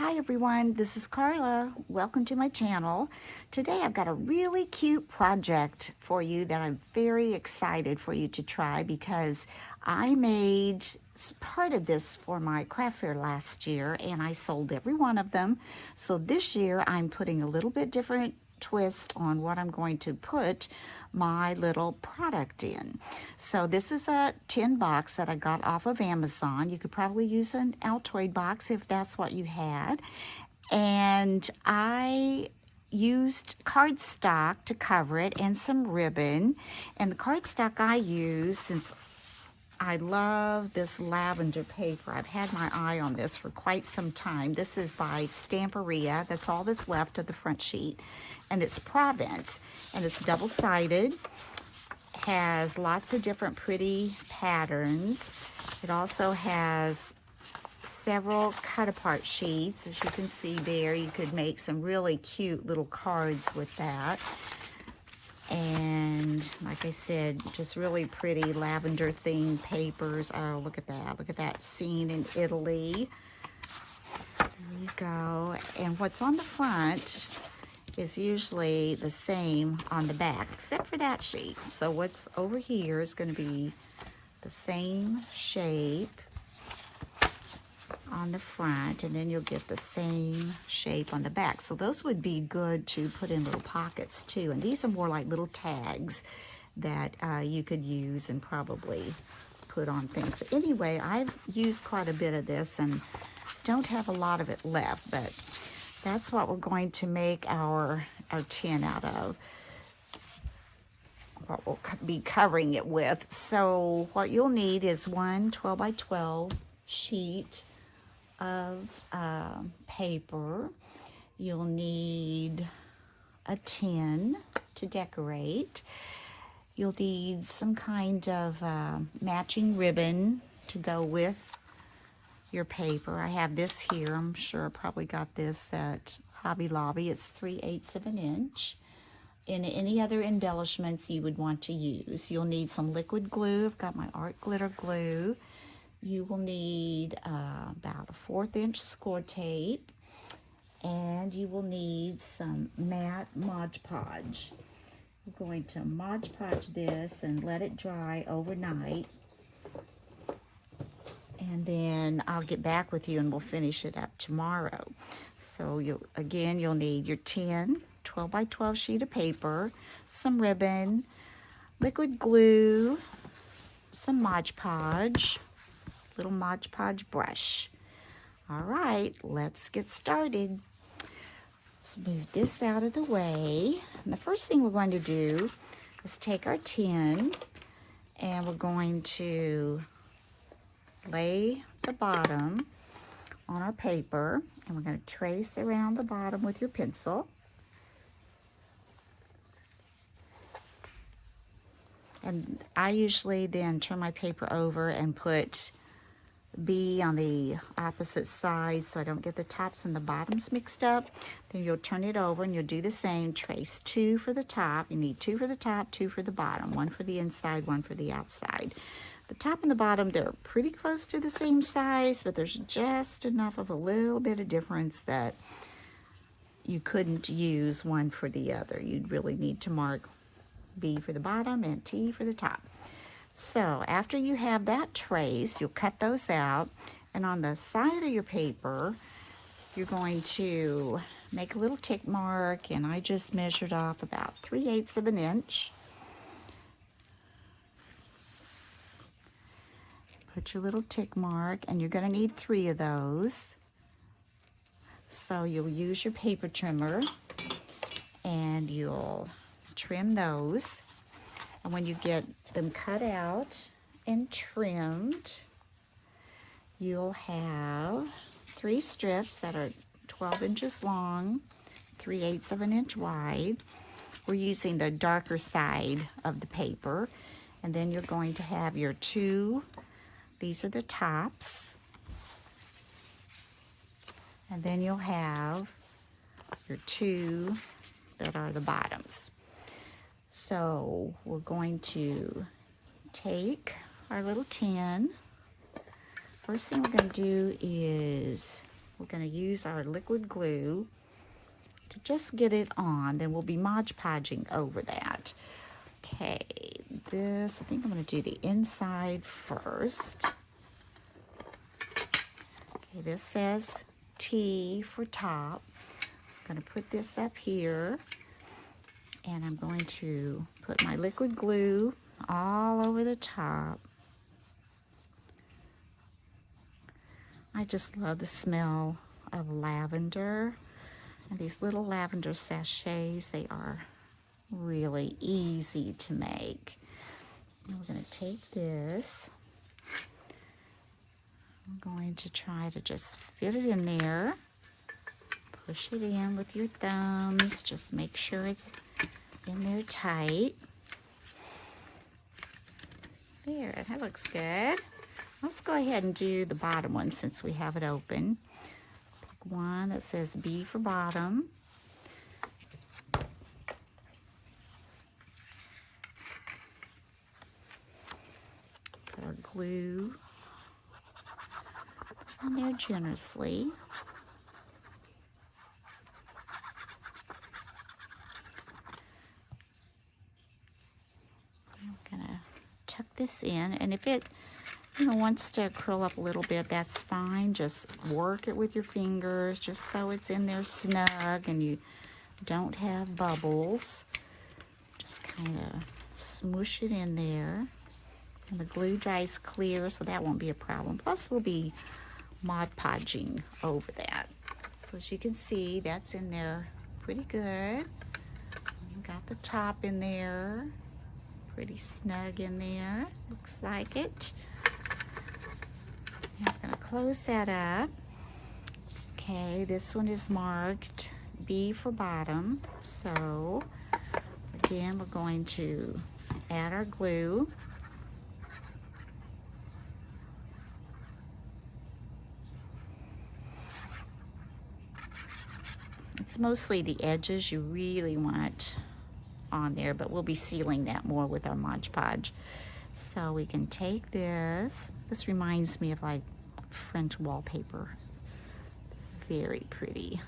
Hi everyone, this is Carla. Welcome to my channel. Today I've got a really cute project for you that I'm very excited for you to try because I made part of this for my craft fair last year and I sold every one of them. So this year I'm putting a little bit different twist on what I'm going to put my little product in. So this is a tin box that I got off of Amazon. You could probably use an Altoid box if that's what you had. And I used cardstock to cover it and some ribbon. And the cardstock I used, since I love this lavender paper. I've had my eye on this for quite some time. This is by Stamperia. That's all that's left of the front sheet. And it's Provence. And it's double-sided. Has lots of different pretty patterns. It also has several cut-apart sheets. As you can see there, you could make some really cute little cards with that. And like I said, just really pretty lavender themed papers. Oh, look at that. Look at that scene in Italy. There you go. And what's on the front is usually the same on the back, except for that sheet. So what's over here is going to be the same shape on the front, and then you'll get the same shape on the back. So those would be good to put in little pockets too. And these are more like little tags that you could use and probably put on things. But anyway, I've used quite a bit of this and don't have a lot of it left, but that's what we're going to make our tin out of, what we'll be covering it with. So what you'll need is one 12 by 12 sheet of paper. You'll need a tin to decorate. You'll need some kind of matching ribbon to go with your paper. I have this here. I'm sure I probably got this at Hobby Lobby. It's 3/8 of an inch. And any other embellishments you would want to use. You'll need some liquid glue. I've got my art glitter glue. You will need about a 1/4 inch score tape, and you will need some matte Mod Podge. We're going to Mod Podge this and let it dry overnight, and then I'll get back with you and we'll finish it up tomorrow. So you'll need your tin, 12 by 12 sheet of paper, some ribbon, liquid glue, some Mod Podge, little Mod Podge brush. All right, let's get started. Let's move this out of the way. And the first thing we're going to do is take our tin and we're going to lay the bottom on our paper, and we're going to trace around the bottom with your pencil. And I usually then turn my paper over and put B on the opposite side so I don't get the tops and the bottoms mixed up. Then you'll turn it over and you'll do the same. Trace 2 for the top. You need 2 for the top, 2 for the bottom. 1 for the inside, 1 for the outside. The top and the bottom, they're pretty close to the same size, but there's just enough of a little bit of difference that you couldn't use one for the other. You'd really need to mark B for the bottom and T for the top. So after you have that traced, you'll cut those out, and on the side of your paper, you're going to make a little tick mark, and I just measured off about 3/8 of an inch. Put your little tick mark, and you're going to need 3 of those. So you'll use your paper trimmer, and you'll trim those. And when you get them cut out and trimmed, you'll have 3 strips that are 12 inches long, 3/8 of an inch wide. We're using the darker side of the paper. And then you're going to have your 2, these are the tops. And then you'll have your 2 that are the bottoms. So we're going to take our little tin. First thing we're going to do is we're going to use our liquid glue to just get it on. Then we'll be Mod Podging over that. Okay, this, I think I'm going to do the inside first. Okay, this says T for top. So I'm going to put this up here. And I'm going to put my liquid glue all over the top. I just love the smell of lavender. And these little lavender sachets, they are really easy to make. And we're going to take this. I'm going to try to just fit it in there. Push it in with your thumbs. Just make sure it's in there tight. There, that looks good. Let's go ahead and do the bottom one since we have it open. Pick one that says B for bottom. Put our glue on there generously. I'm gonna tuck this in, and if it wants to curl up a little bit, that's fine. Just work it with your fingers just so it's in there snug and you don't have bubbles. Just kind of smoosh it in there, and the glue dries clear, so that won't be a problem. Plus we'll be Mod Podging over that. So as you can see, that's in there pretty good. Got the top in there, pretty snug in there, looks like it. I'm going to close that up. Okay, this one is marked B for bottom. So again, we're going to add our glue. It's mostly the edges you really want on there, but we'll be sealing that more with our Mod Podge. So we can take this. This reminds me of like French wallpaper. Very pretty.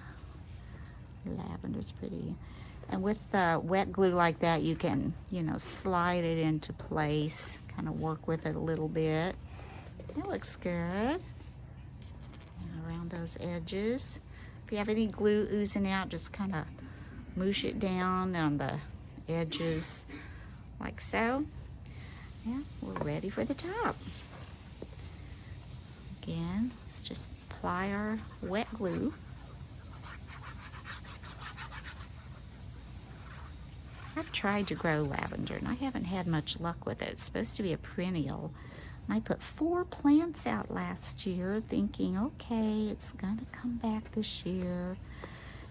Lavender's pretty. And with wet glue like that, you can, slide it into place, kind of work with it a little bit. That looks good. And around those edges. If you have any glue oozing out, just kind of moosh it down on the edges like so. Yeah, we're ready for the top. Again, let's just apply our wet glue. I've tried to grow lavender and I haven't had much luck with it. It's supposed to be a perennial. And I put 4 plants out last year thinking, okay, it's gonna come back this year.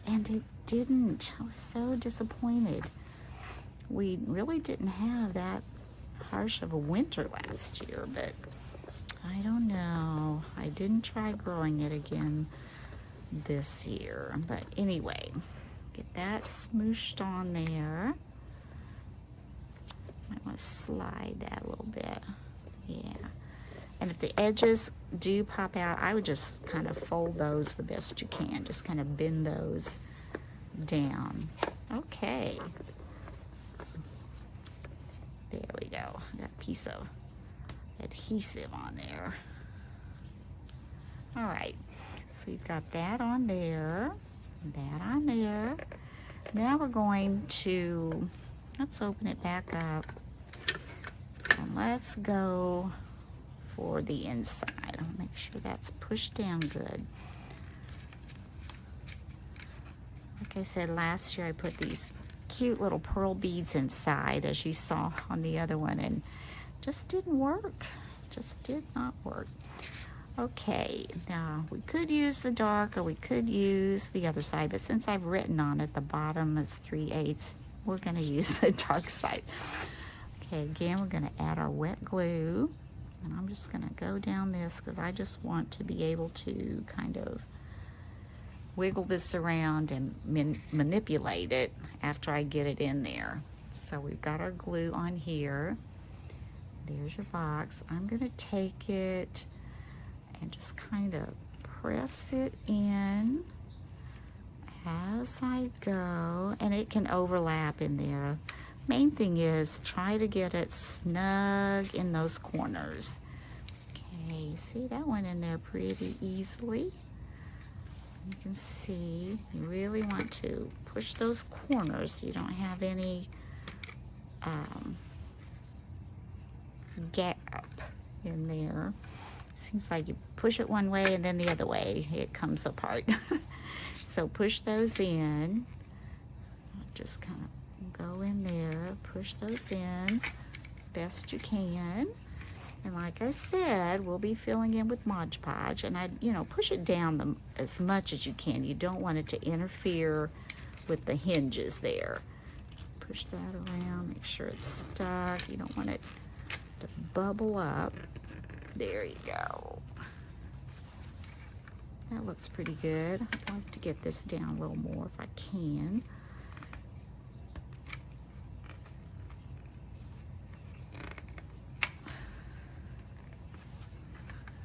And it didn't. I was so disappointed. We really didn't have that harsh of a winter last year, but I don't know. I didn't try growing it again this year. But anyway, get that smooshed on there. Might want to slide that a little bit. Yeah. And if the edges do pop out, I would just kind of fold those the best you can. Just kind of bend those down. Okay. There we go. Got a piece of adhesive on there. All right. So you've got that on there, that on there. Now we're going to, let's open it back up. And let's go for the inside. I'll make sure that's pushed down good. Like I said, last year I put these cute little pearl beads inside, as you saw on the other one, and just didn't work. Just did not work. Okay, now we could use the dark or we could use the other side, but since I've written on it, the bottom is 3/8, we're going to use the dark side. Okay, again, we're going to add our wet glue, and I'm just going to go down this because I just want to be able to kind of wiggle this around and manipulate it after I get it in there. So we've got our glue on here. There's your box. I'm going to take it and just kind of press it in as I go, and it can overlap in there. Main thing is try to get it snug in those corners. Okay, see, that went in there pretty easily. You can see you really want to push those corners so you don't have any gap in there. Seems like you push it one way and then the other way it comes apart. So push those in. Just kind of go in there, push those in best you can. And like I said, we'll be filling in with Mod Podge, and push it down as much as you can. You don't want it to interfere with the hinges there. Push that around, make sure it's stuck. You don't want it to bubble up. There you go. That looks pretty good. I'd like to get this down a little more if I can.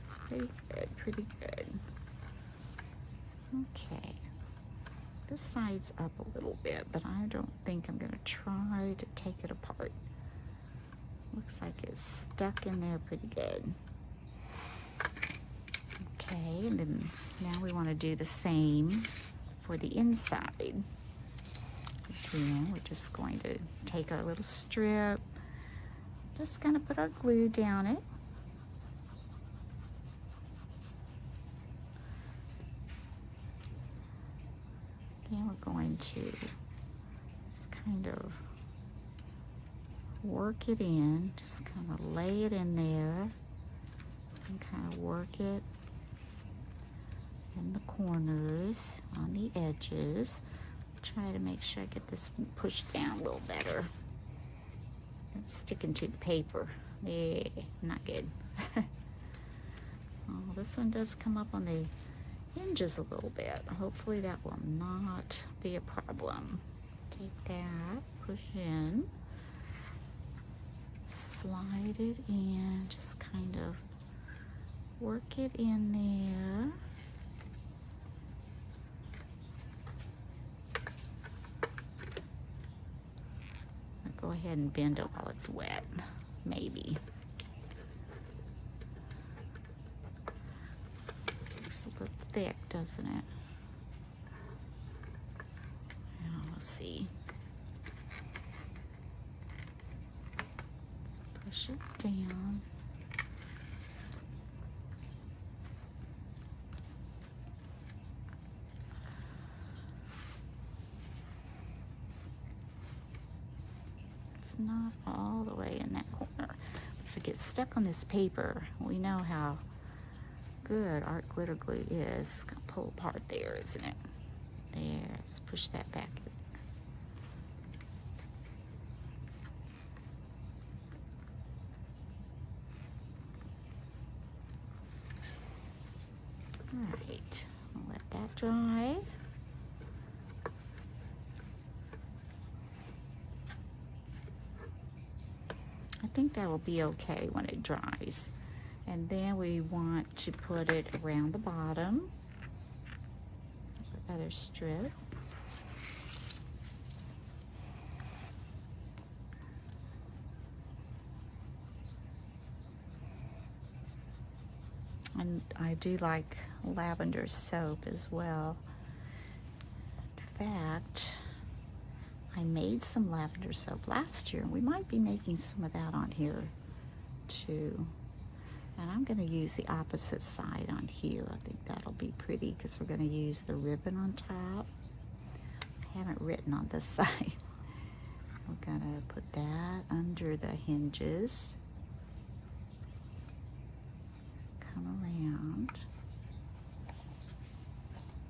Pretty good, pretty good. Okay. This side's up a little bit, but I don't think I'm going to try to take it apart. Looks like it's stuck in there pretty good. Okay, and then now we want to do the same for the inside. Again, we're just going to take our little strip, just kind of put our glue down it. Again, we're going to just kind of work it in, just kind of lay it in there and kind of work it in the corners, on the edges. Try to make sure I get this pushed down a little better. It's sticking to the paper. Yeah, not good. Oh, this one does come up on the hinges a little bit. Hopefully that will not be a problem. Take that, push in, slide it in, just kind of work it in there. I'll go ahead and bend it while it's wet, maybe. Looks a little thick, doesn't it? Now, let's see. Let's push it down. It's not all the way in that corner. But if it gets stuck on this paper, we know how good art glitter glue is. It's gonna pull apart there, isn't it? There, let's push that back. All right, I'll let that dry. I think that will be okay when it dries. And then we want to put it around the bottom, the other strip. And I do like lavender soap as well. In fact, I made some lavender soap last year, and we might be making some of that on here too. And I'm going to use the opposite side on here. I think that'll be pretty because we're going to use the ribbon on top. I haven't written on this side. We're going to put that under the hinges. Come around.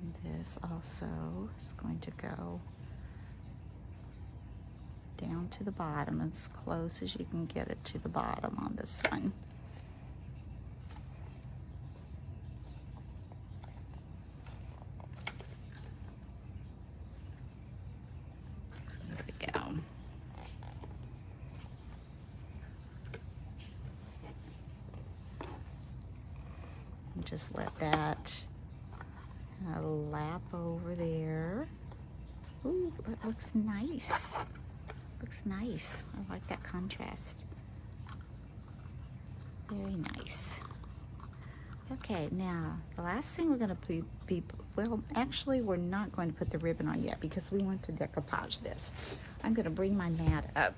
And this also is going to go down to the bottom as close as you can get it to the bottom on this one. Just let that kind of lap over there. Ooh, that looks nice. Looks nice. I like that contrast. Very nice. Okay, now the last thing we're going to be, well, actually we're not going to put the ribbon on yet because we want to decoupage this. I'm going to bring my mat up.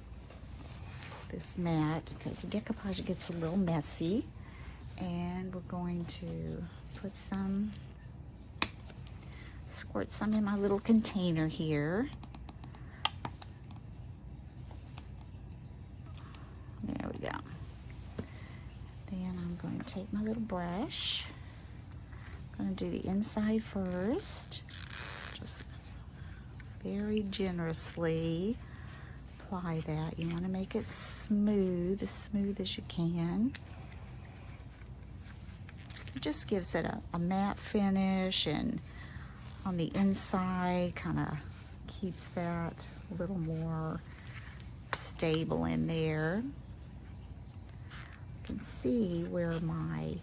This mat, because the decoupage gets a little messy. And we're going to put some, squirt some in my little container here. There we go. Then I'm going to take my little brush. I'm going to do the inside first. Just very generously apply that. You want to make it smooth as you can. It just gives it a matte finish, and on the inside kind of keeps that a little more stable in there. You can see where my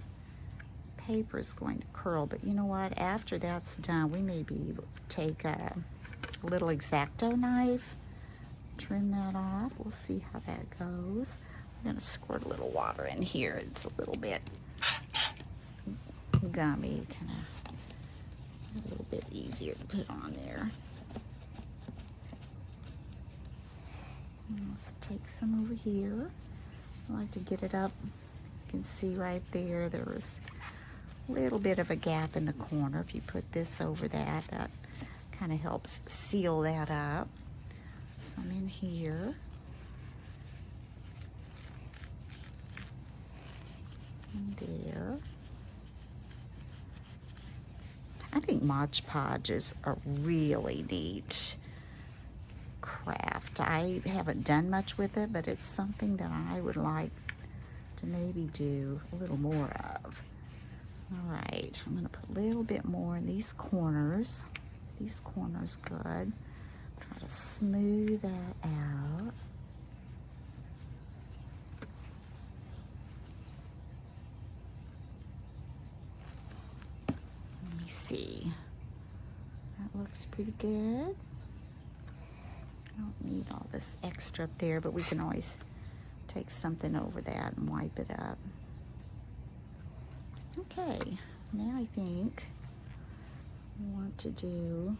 paper is going to curl, but you know what? After that's done, we may be able to take a little X-Acto knife, trim that off. We'll see how that goes. I'm going to squirt a little water in here. It's a little bit gummy, kind of a little bit easier to put on there. Let's take some over here. I like to get it up. You can see right there, there was a little bit of a gap in the corner. If you put this over that, that kind of helps seal that up. Some in here. And there. I think Mod Podge is a really neat craft. I haven't done much with it, but it's something that I would like to maybe do a little more of. All right, I'm going to put a little bit more in these corners. These corners good. Try to smooth that out. Let me see. That looks pretty good. I don't need all this extra up there, but we can always take something over that and wipe it up. Okay, now I think I want to do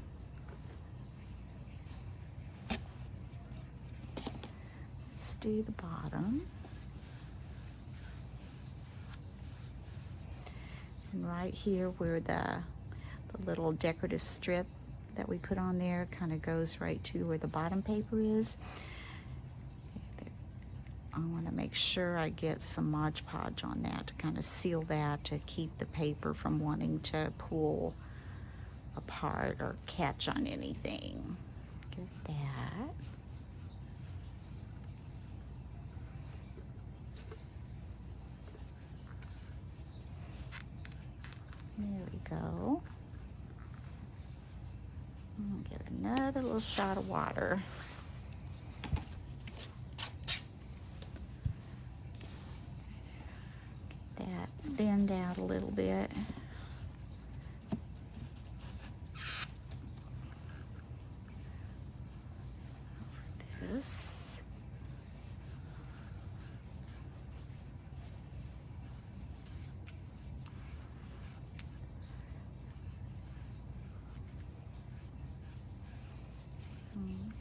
let's do the bottom. And right here where the little decorative strip that we put on there kind of goes right to where the bottom paper is. I want to make sure I get some Mod Podge on that to kind of seal that, to keep the paper from wanting to pull apart or catch on anything. Get that. There we go. I'm gonna get another little shot of water. Get that thinned out a little bit. Over this.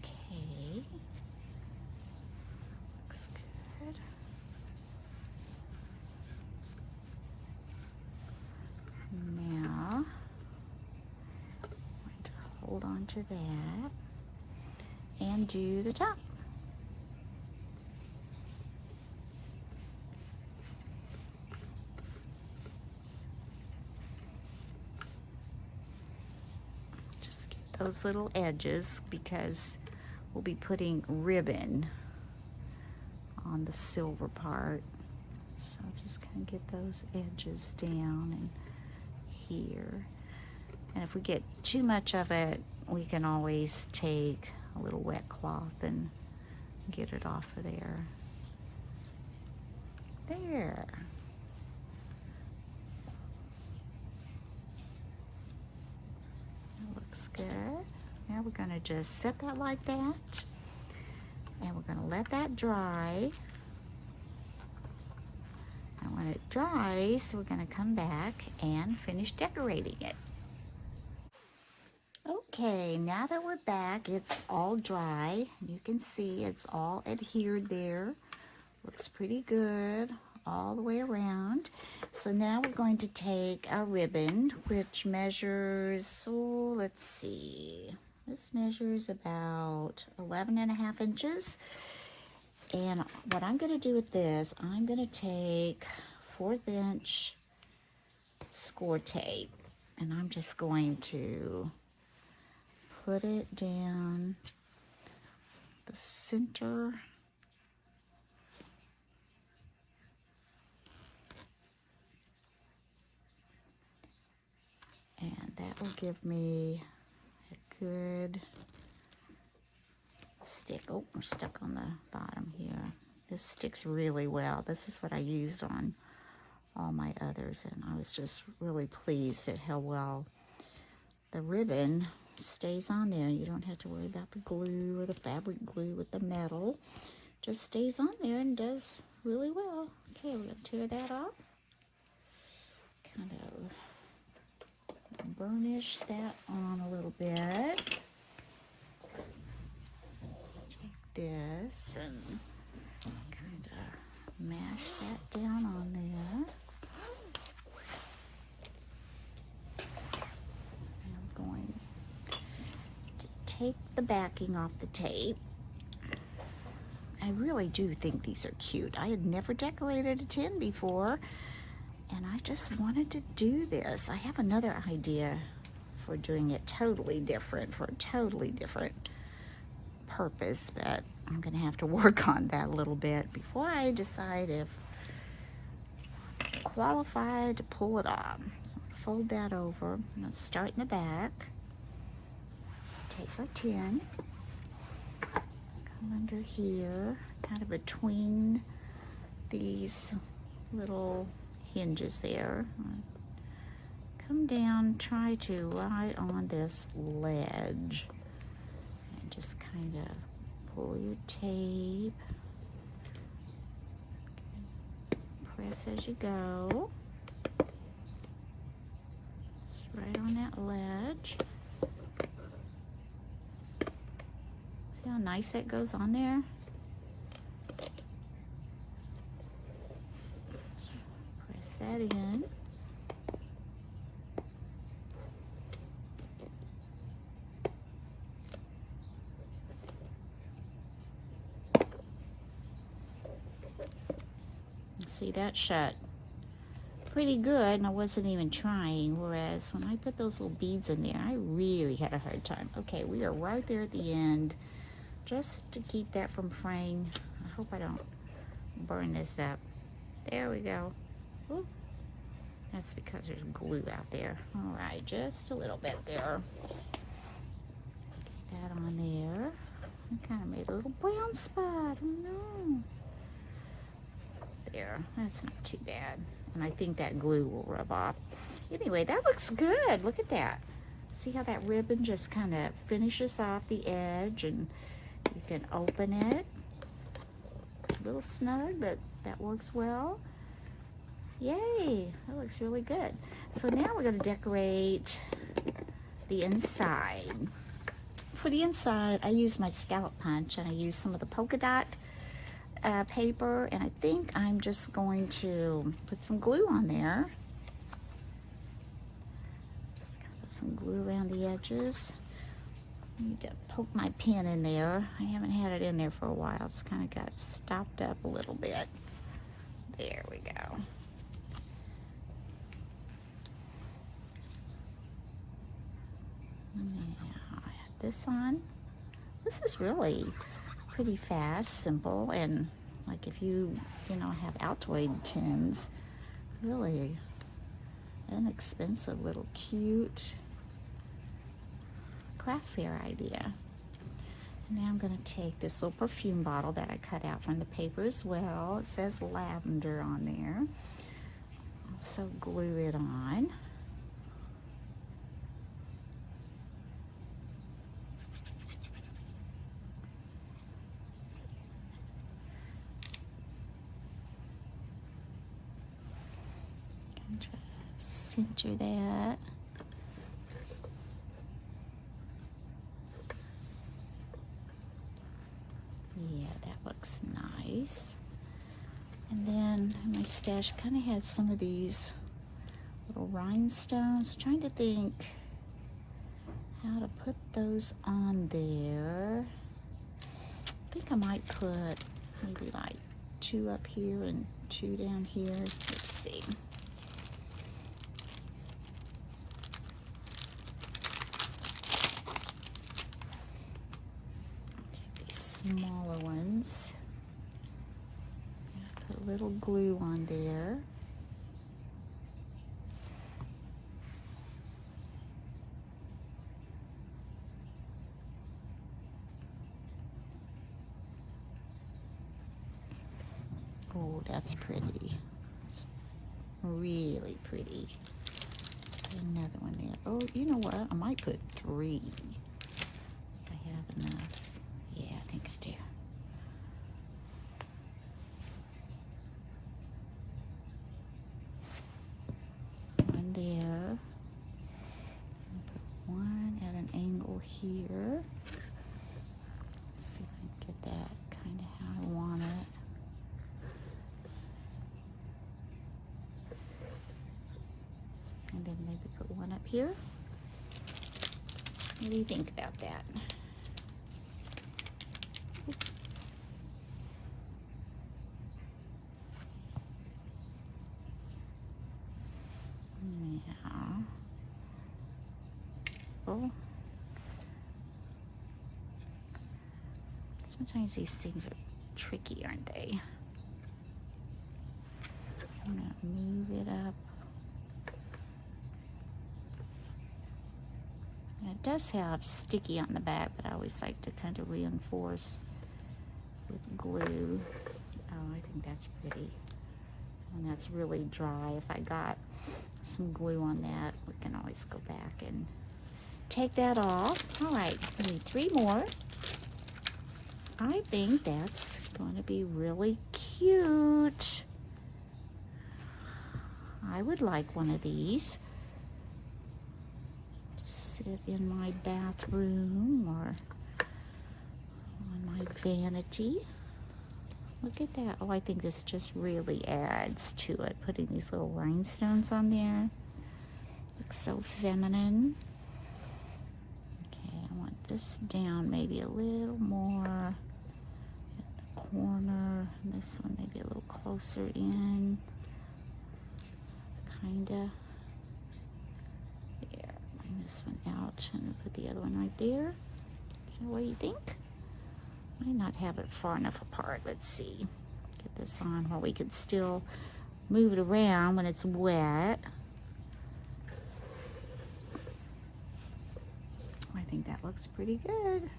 Okay, looks good. Now, I'm going to hold on to that and do the top. Those little edges because we'll be putting ribbon on the silver part. So just kind of get those edges down and here. And if we get too much of it, we can always take a little wet cloth and get it off of there. There. we're going to just set that like that, and we're going to let that dry. And when it dries, we're going to come back and finish decorating it. Okay, now that we're back, it's all dry. You can see it's all adhered there. Looks pretty good all the way around. So now we're going to take our ribbon, which measures, oh, let's see. This measures about 11.5 inches. And what I'm going to do with this, I'm going to take 1/4 inch score tape, and I'm just going to put it down the center. And that will give me a good stick. Oh, we're stuck on the bottom here. This sticks really well. This is what I used on all my others, and I was just really pleased at how well the ribbon stays on there. You don't have to worry about the glue or the fabric glue with the metal. Just stays on there and does really well. Okay, we're going to tear that off. Kind of burnish that on a little bit. Take this and kind of mash that down on there. I'm going to take the backing off the tape. I really do think these are cute. I had never decorated a tin before, and I just wanted to do this. I have another idea for doing it totally different, for a totally different purpose, but I'm going to have to work on that a little bit before I decide if I'm qualified to pull it off. So I'm going to fold that over. I'm going to start in the back. Take our tin. Come under here, kind of between these little hinges there. Come down, try to right on this ledge, and just kind of pull your tape. Press as you go. Just right on that ledge. See how nice that goes on there? Just press that in. See, that shut pretty good, and I wasn't even trying, whereas when I put those little beads in there, I really had a hard time. Okay, we are right there at the end, just to keep that from fraying. I hope I don't burn this up. There we go. Ooh. That's because there's glue out there. All right, just a little bit there. Get that on there. I kind of made a little brown spot. Oh no. There, that's not too bad. And I think that glue will rub off. Anyway, that looks good. Look at that. See how that ribbon just kind of finishes off the edge, and you can open it. A little snug, but that works well. Yay, that looks really good. So now we're going to decorate the inside. For the inside, I use my scallop punch, and I use some of the polka dot paper, and I think I'm just going to put some glue on there. Just gonna put some glue around the edges. I need to poke my pen in there. I haven't had it in there for a while. It's kind of got stopped up a little bit. There we go. Now I have this on. This is really pretty fast, simple, and like if you have Altoid tins, really inexpensive little cute craft fair idea. And now I'm going to take this little perfume bottle that I cut out from the paper as well. It says lavender on there. Also glue it on. center that. Yeah, that looks nice. And then my stash kind of had some of these little rhinestones. I'm trying to think how to put those on there. I think I might put maybe like 2 up here and 2 down here. Let's see. Take these smaller ones. Put a little glue on there. Oh, that's pretty. It's really pretty. Let's put another one there. Oh, you know what? I might put 3. If I have enough. Yeah, I think I do. One there. Put one at an angle here. Let's see if I can get that kind of how I want it. And then maybe put one up here. What do you think about that? Yeah. Oh. Sometimes these things are tricky, aren't they? I'm gonna move it up. It does have sticky on the back, but I always like to kind of reinforce with glue. Oh, I think that's pretty. And that's really dry. If I got some glue on that, we can always go back and take that off. All right, we need 3 more. I think that's going to be really cute. I would like one of these. Sit in my bathroom or on my vanity. Look at that. Oh, I think this just really adds to it. Putting these little rhinestones on there. Looks so feminine. Okay, I want this down maybe a little more at the corner. And this one maybe a little closer in. Kinda. This one out and put the other one right there. So what do you think? Might not have it far enough apart. Let's see. Get this on where we could still move it around when it's wet. I think that looks pretty good.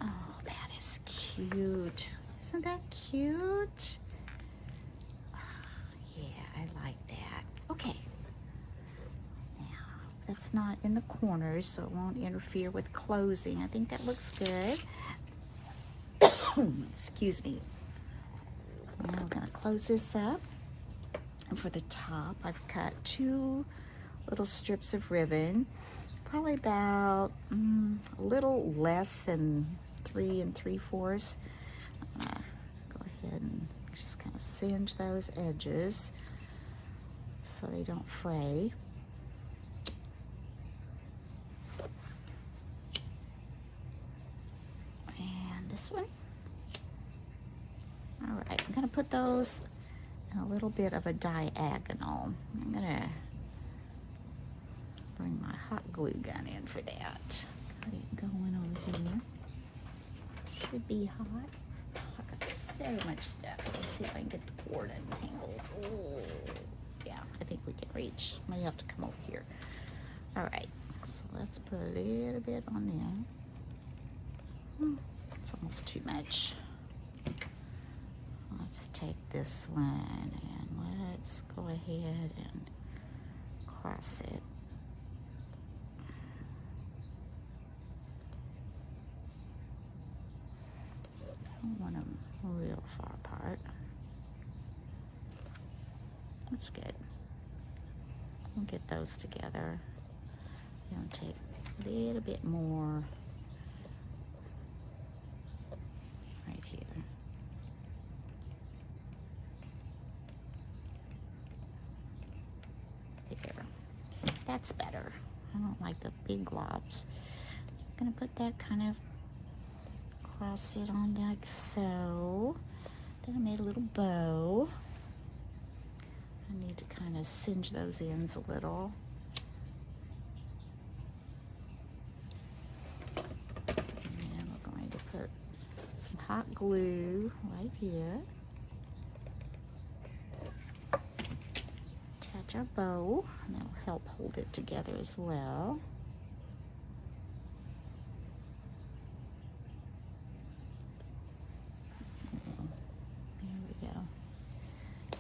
Oh, that is cute. Isn't that cute? Yeah, I like that. Okay. That's not in the corners, so it won't interfere with closing. I think that looks good. Excuse me. Now we're going to close this up. And for the top, I've cut 2 little strips of ribbon, probably about a little less than 3 3/4. I'm going to go ahead and just kind of singe those edges so they don't fray. This one. All right, I'm gonna put those in a little bit of a diagonal. I'm gonna bring my hot glue gun in for that. Got it going over here. Should be hot. I've got so much stuff. Let's see if I can get the cord untangled. Oh, yeah, I think we can reach. May have to come over here. All right, so let's put a little bit on there. It's almost too much. Let's take this one and let's go ahead and cross it. I don't want them real far apart. That's good. We'll get those together. I'm going to take a little bit more right here. There. That's better. I don't like the big globs. I'm going to put that kind of cross it on like so. Then I made a little bow. I need to kind of singe those ends a little. And we're going to put some hot glue right here. Attach our bow, and that'll help hold it together as well.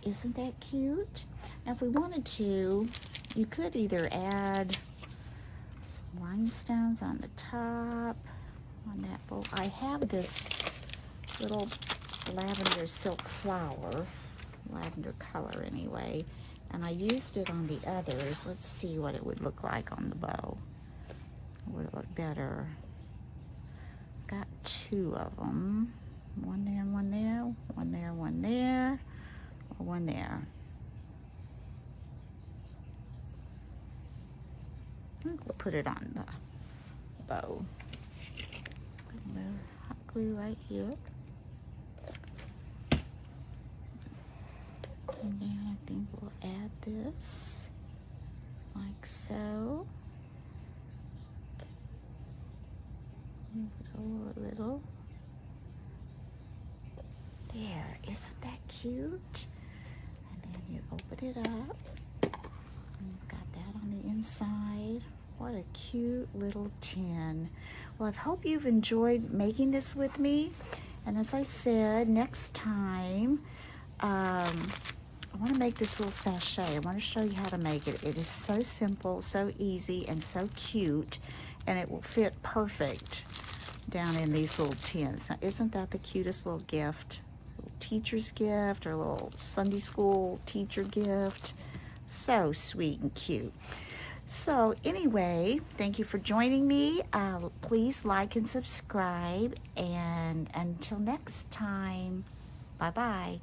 Isn't that cute? Now if we wanted to, you could either add some rhinestones on the top, on that bowl. I have this little lavender silk flower, lavender color anyway, and I used it on the others. Let's see what it would look like on the bow. Would it look better? Got two of them. One there and one there, one there, one there. One there. I think we'll put it on the bow. Put a little hot glue right here. And then I think we'll add this like so. Move it over a little. There, isn't that cute? You open it up, and you've got that on the inside. What a cute little tin. Well, I hope you've enjoyed making this with me. And as I said, next time, I want to make this little sachet. I want to show you how to make it. It is so simple, so easy, and so cute, and it will fit perfect down in these little tins. Now, isn't that the cutest little gift? Teacher's gift or a little Sunday school teacher gift. So sweet and cute. So anyway, thank you for joining me. Please like and subscribe, and until next time, bye-bye.